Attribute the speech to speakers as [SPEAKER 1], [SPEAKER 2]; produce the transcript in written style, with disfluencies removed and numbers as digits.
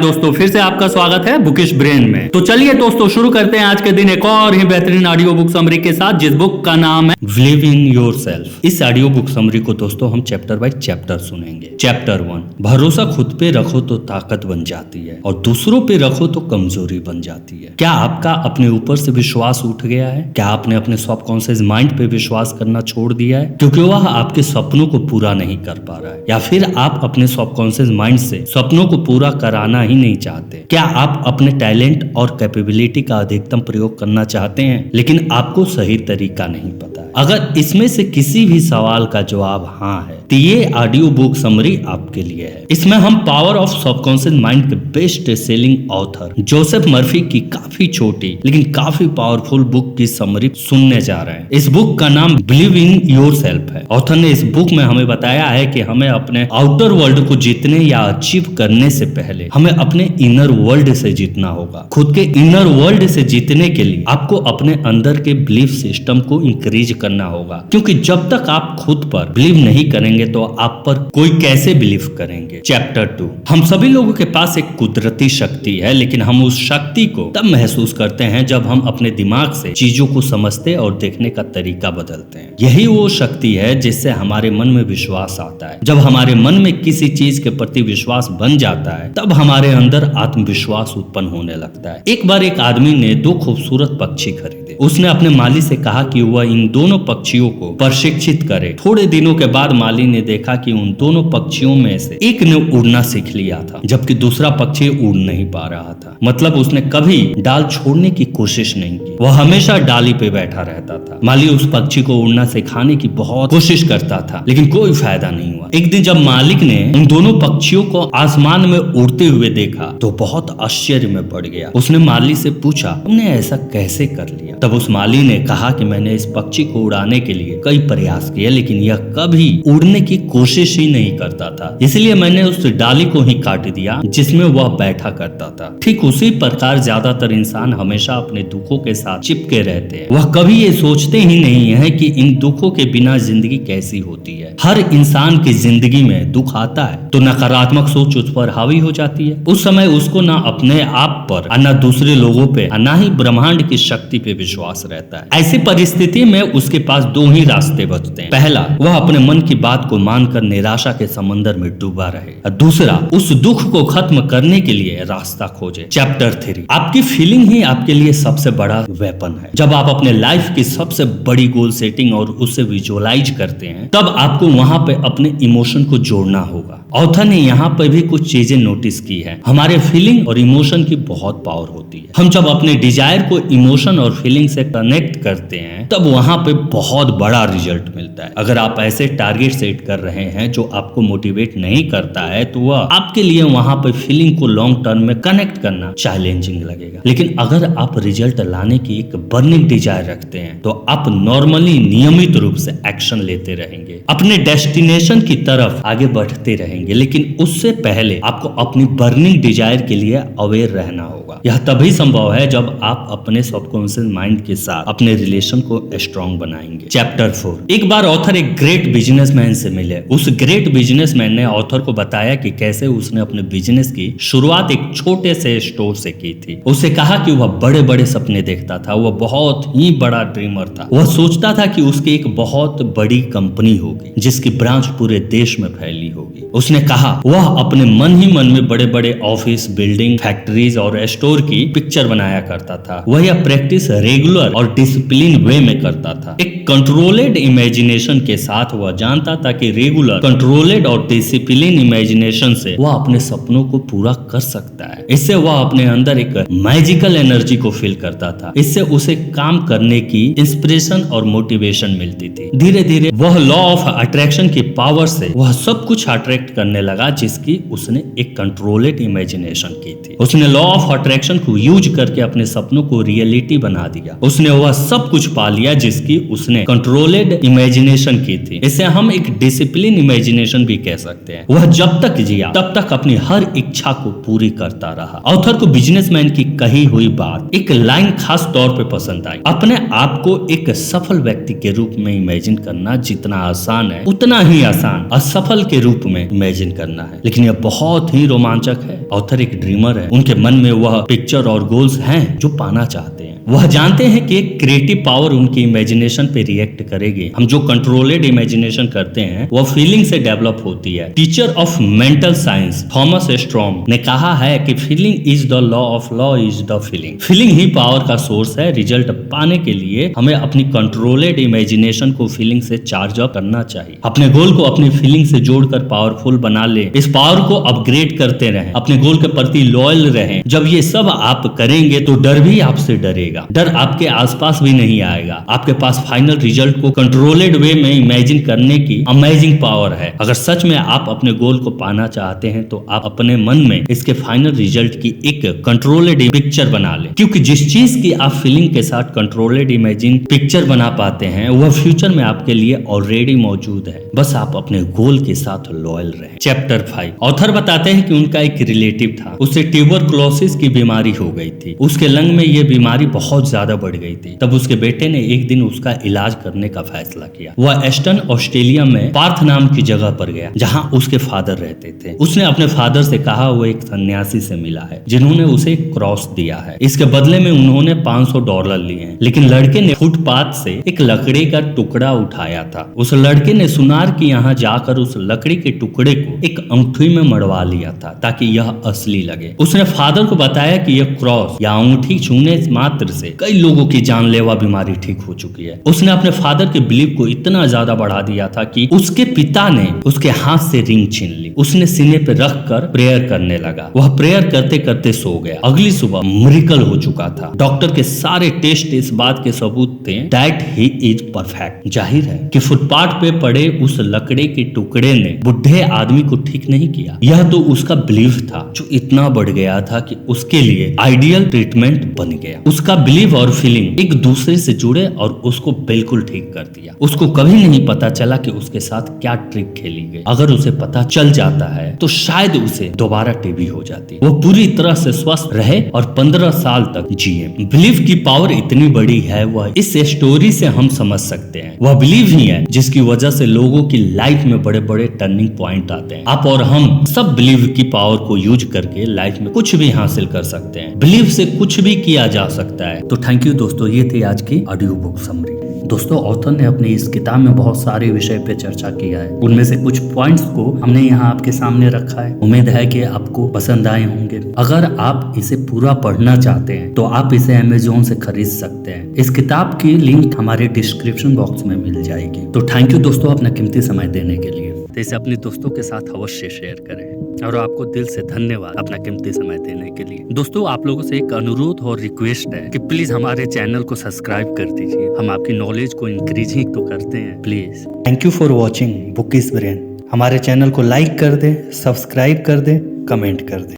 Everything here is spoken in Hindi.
[SPEAKER 1] दोस्तों, फिर से आपका स्वागत है बुकिश ब्रेन में। तो चलिए दोस्तों, शुरू करते हैं आज के दिन एक और ही बेहतरीन ऑडियो बुक समरी के साथ, जिस बुक का नाम है बिलीव इन योरसेल्फ। इस ऑडियो बुक समरी को दोस्तों हम चैप्टर बाय चैप्टर सुनेंगे। चैप्टर 1, भरोसा खुद पे रखो तो ताकत बन जाती है और दूसरों पे रखो तो कमजोरी बन जाती है। क्या आपका अपने ऊपर से विश्वास उठ गया है? क्या आपने अपने सबकॉन्शियस माइंड पे विश्वास करना छोड़ दिया है क्योंकि वह आपके सपनों को पूरा नहीं कर पा रहा है? या फिर आप अपने सबकॉन्शियस माइंड से सपनों को पूरा कराना ही नहीं चाहते? क्या आप अपने टैलेंट और कैपेबिलिटी का अधिकतम प्रयोग करना चाहते हैं लेकिन आपको सही तरीका नहीं पता है? अगर इसमें से किसी भी सवाल का जवाब हाँ है तो ये ऑडियो बुक समरी आपके लिए है। इसमें हम पावर ऑफ सबकॉन्शियस माइंड के best selling author Joseph Murphy की काफी छोटी लेकिन काफी पावरफुल बुक की समरी सुनने जा रहे हैं। इस बुक का नाम बिलीव इन योरसेल्फ है। ऑथर ने इस बुक में हमें बताया है कि हमें अपने आउटर वर्ल्ड को जीतने या अचीव करने से पहले हमें अपने इनर वर्ल्ड से जीतना होगा। खुद के इनर वर्ल्ड से जीतने के लिए आपको अपने अंदर के बिलीफ सिस्टम को इंक्रीज करना होगा, क्योंकि जब तक आप खुद पर बिलीव नहीं करेंगे तो आप पर कोई कैसे बिलीव करेंगे। चैप्टर 2, हम सभी लोगों के पास एक कुदरती शक्ति है, लेकिन हम उस शक्ति को तब महसूस करते हैं जब हम अपने दिमाग से चीजों को समझते और देखने का तरीका बदलते हैं। यही वो शक्ति है जिससे हमारे मन में विश्वास आता है। जब हमारे मन में किसी चीज के प्रति विश्वास बन जाता है तब हमारे अंदर आत्मविश्वास उत्पन्न होने लगता है। एक बार एक आदमी ने 2 खूबसूरत पक्षी खरीदे। उसने अपने माली से कहा कि वह इन दोनों पक्षियों को प्रशिक्षित करे। थोड़े दिनों के बाद माली ने देखा कि उन दोनों पक्षियों में से एक ने उड़ना सीख लिया था जबकि दूसरा पक्षी उड़ नहीं पा रहा था। मतलब उसने कभी डाल छोड़ने की कोशिश नहीं की, वह हमेशा डाली पे बैठा रहता था। माली उस पक्षी को उड़ना सिखाने की बहुत कोशिश करता था लेकिन कोई फायदा नहीं हुआ। एक दिन जब मालिक ने उन दोनों पक्षियों को आसमान में उड़ते हुए देखा तो बहुत आश्चर्य में पड़ गया। उसने माली से पूछा, तुमने ऐसा कैसे कर लिया? तब उस माली ने कहा कि मैंने इस पक्षी को उड़ाने के लिए कई प्रयास किए लेकिन यह कभी उड़ने की कोशिश ही नहीं करता था, इसलिए मैंने उस डाली को ही काट दिया जिसमें वह बैठा करता था। ठीक उसी प्रकार ज्यादातर इंसान हमेशा अपने दुखों के साथ चिपके रहते हैं। वह कभी ये सोचते ही नहीं है कि इन दुखों के बिना जिंदगी कैसी होती है। हर इंसान की जिंदगी में दुख आता है तो नकारात्मक सोच उस पर हावी हो जाती है। उस समय उसको ना अपने आप पर न दूसरे लोगों पे न ही ब्रह्मांड की शक्ति पे विश्वास रहता है। ऐसी परिस्थिति में उसके पास 2 ही रास्ते बचते हैं। पहला, वह अपने मन की बात को मानकर निराशा के समंदर में डूबा रहे और दूसरा, उस दुख को खत्म करने के लिए रास्ता खोजे। चैप्टर 3, आपकी फीलिंग ही आपके लिए सबसे बड़ा वेपन है। जब आप अपने लाइफ की सबसे बड़ी गोल सेटिंग और उसे विजुअलाइज करते हैं तब आपको वहां पे अपने इमोशन को जोड़ना होगा। ऑथर ने यहाँ पर भी कुछ चीजें नोटिस की है। हमारे फीलिंग और इमोशन की बहुत पावर होती है। हम जब अपने डिजायर को इमोशन और फीलिंग से कनेक्ट करते हैं तब वहां पे बहुत बड़ा रिजल्ट मिलता है। अगर आप ऐसे टारगेट सेट कर रहे हैं जो आपको मोटिवेट नहीं करता है तो वह आपके लिए वहां पे फीलिंग को लॉन्ग टर्म में कनेक्ट करना चैलेंजिंग लगेगा। लेकिन अगर आप रिजल्ट लाने की एक बर्निंग डिजायर रखते हैं तो आप नॉर्मली नियमित रूप से एक्शन लेते रहेंगे, अपने डेस्टिनेशन की तरफ आगे बढ़ते रहेंगे। लेकिन उससे पहले आपको अपनी बर्निंग डिजायर के लिए अवेयर रहना होगा। यह तभी संभव है जब आप अपने सबकॉन्शियस माइंड के साथ अपने रिलेशन को स्ट्रॉन्ग बनाएंगे। चैप्टर 4, एक बार ऑथर एक ग्रेट बिजनेसमैन से मिले। उस ग्रेट बिजनेसमैन ने ऑथर को बताया कि कैसे उसने अपने बिजनेस की शुरुआत एक छोटे से स्टोर से की थी। उसे कहा कि वह बड़े बड़े सपने देखता था, वह बहुत ही बड़ा ड्रीमर था। वह सोचता था कि उसकी एक बहुत बड़ी कंपनी होगी जिसकी ब्रांच पूरे देश में फैली होगी। उसने कहा वह अपने मन ही मन में बड़े बड़े ऑफिस, बिल्डिंग, फैक्ट्रीज और स्टोर की पिक्चर बनाया करता था। वह यह प्रैक्टिस रेगुलर और डिसिप्लिन वे में करता था। एक कंट्रोलेड इमेजिनेशन के साथ वह जानता था कि रेगुलर, कंट्रोलेड और डिसिप्लिन इमेजिनेशन से वह अपने सपनों को पूरा कर सकता है। इससे वह अपने अंदर एक मैजिकल एनर्जी को फील करता था। इससे उसे काम करने की इंस्पिरेशन और मोटिवेशन मिलती थी। धीरे धीरे वह लॉ ऑफ अट्रैक्शन की पावर से वह सब कुछ अट्रैक्ट करने लगा जिसकी उसने एक कंट्रोलेड इमेजिनेशन की थी। उसने लॉ ऑफ अट्रैक्शन को यूज करके अपने सपनों को रियलिटी बना दिया। उसने वह सब कुछ पा लिया जिसकी उसने कंट्रोलेड इमेजिनेशन की थी। इसे हम एक डिसिप्लिन इमेजिनेशन भी कह सकते हैं। वह जब तक जिया तब तक अपनी हर इच्छा को पूरी करता रहा। ऑथर को बिजनेसमैन की कही हुई बात एक लाइन खास तौर पे पसंद आई। अपने आप को एक सफल व्यक्ति के रूप में इमेजिन करना जितना आसान है उतना ही आसान असफल के रूप में इमेजिन करना है, लेकिन यह बहुत ही रोमांचक है। ऑथर एक ड्रीमर है, उनके मन में वह पिक्चर और गोल्स हैं जो पाना चाहते हैं। वह जानते हैं कि एक क्रिएटिव पावर उनकी इमेजिनेशन पे रिएक्ट करेगी। हम जो कंट्रोलेड इमेजिनेशन करते हैं वह फीलिंग से डेवलप होती है। Teacher of mental science Thomas storm ने कहा है कि feeling is the law is the feeling. Feeling he power का सोर्स है। रिजल्ट पाने के लिए हमें अपनी कंट्रोलेड इमेजिनेशन को फीलिंग से चार्ज अप करना चाहिए। अपने गोल को अपनी फीलिंग से जोड़कर पावरफुल बना ले। इस पावर को अपग्रेड करते रहें, अपने गोल के प्रति लॉयल रहें। जब ये सब आप करेंगे तो डर भी आपसे डरेगा, डर आपके आसपास भी नहीं आएगा। आपके पास फाइनल रिजल्ट को कंट्रोलेड वे में इमेजिन करने की अमेजिंग पावर है। अगर सच में आप अपने गोल को पाना चाहते हैं तो आप अपने मन में इसके फाइनल रिजल्ट की एक कंट्रोलेड पिक्चर बना लें, क्योंकि जिस चीज की आप फीलिंग के साथ कंट्रोलेड इमेजिन पिक्चर बना पाते हैं वह फ्यूचर में आपके लिए ऑलरेडी मौजूद है। बस आप अपने गोल के साथ लॉयल रहें। चैप्टर 5 ऑथर बताते हैं कि उनका एक रिलेटिव था, उसे ट्यूबरकुलोसिस की बीमारी हो गई थी। उसके लंग में यह बीमारी बहुत ज्यादा बढ़ गई थी। तब उसके बेटे ने एक दिन उसका इलाज करने का फैसला किया। वह एस्टन ऑस्ट्रेलिया में पार्थ नाम की जगह पर गया जहां उसके फादर रहते थे। उसने अपने फादर से कहा वो एक सन्यासी से मिला है जिन्होंने उसे क्रॉस दिया है। इसके बदले में उन्होंने $500 लिए हैं। लेकिन लड़के ने फुटपाथ से एक लकड़ी का टुकड़ा उठाया था। उस लड़के ने सुनार की यहाँ जाकर उस लकड़ी के टुकड़े को एक अंगूठी में मड़वा लिया था ताकि यह असली लगे। उसने फादर को बताया कि यह क्रॉस या अंगूठी छूने मात्र से कई लोगों की जानलेवा बीमारी ठीक हो चुकी है। उसने अपने फादर के बिलीव को इतना ज्यादा बढ़ा दिया था कि उसके पिता ने उसके हाथ से रिंग छीन ली। उसने सीने पे रख कर प्रेयर करने लगा। वह प्रेयर करते करते सो गया। अगली सुबह मिरेकल हो चुका था। डॉक्टर के सारे टेस्ट इस बात के सबूत थे दैट ही इज परफेक्ट। जाहिर है कि फुटपाथ पे पड़े उस लकड़ी के टुकड़े ने बुढ़े आदमी को ठीक नहीं किया। यह तो उसका बिलीव था जो इतना बढ़ गया था कि उसके लिए आइडियल ट्रीटमेंट बन गया। उसका बिलीव और फीलिंग एक दूसरे से जुड़े और उसको बिल्कुल ठीक कर दिया। उसको कभी नहीं पता चला कि उसके साथ क्या ट्रिक खेली गई। अगर उसे पता चल जाता है तो शायद उसे दोबारा टीबी हो जाती। वो पूरी तरह से स्वस्थ रहे और 15 साल तक जिए। बिलीव की पावर इतनी बड़ी है वह इस स्टोरी से हम समझ सकते हैं। वह बिलीव ही है जिसकी वजह से लोगों की लाइफ में बड़े बड़े टर्निंग पॉइंट आते हैं। आप और हम सब बिलीव की पावर को यूज करके लाइफ में कुछ भी हासिल कर सकते हैं। बिलीव से कुछ भी किया जा सकता है। तो थैंक यू दोस्तों, ये थी आज की ऑडियो बुक समरी। दोस्तों ऑथर ने अपनी इस किताब में बहुत सारे विषय पे चर्चा किया है। उनमें से कुछ पॉइंट्स को हमने यहाँ आपके सामने रखा है। उम्मीद है कि आपको पसंद आए होंगे। अगर आप इसे पूरा पढ़ना चाहते हैं तो आप इसे अमेज़न से खरीद सकते हैं। इस किताब की लिंक हमारे डिस्क्रिप्शन बॉक्स में मिल जाएगी। तो थैंक यू दोस्तों अपना कीमती समय देने के लिए। तो इसे अपने दोस्तों के साथ अवश्य शेयर करें और आपको दिल से धन्यवाद अपना कीमती समय देने के लिए। दोस्तों आप लोगों से एक अनुरोध और रिक्वेस्ट है कि प्लीज हमारे चैनल को सब्सक्राइब कर दीजिए। हम आपकी नॉलेज को इंक्रीजिंग तो करते हैं please. Thank you for watching book is brain. हमारे चैनल को लाइक कर दे, सब्सक्राइब कर दे, कमेंट कर दे।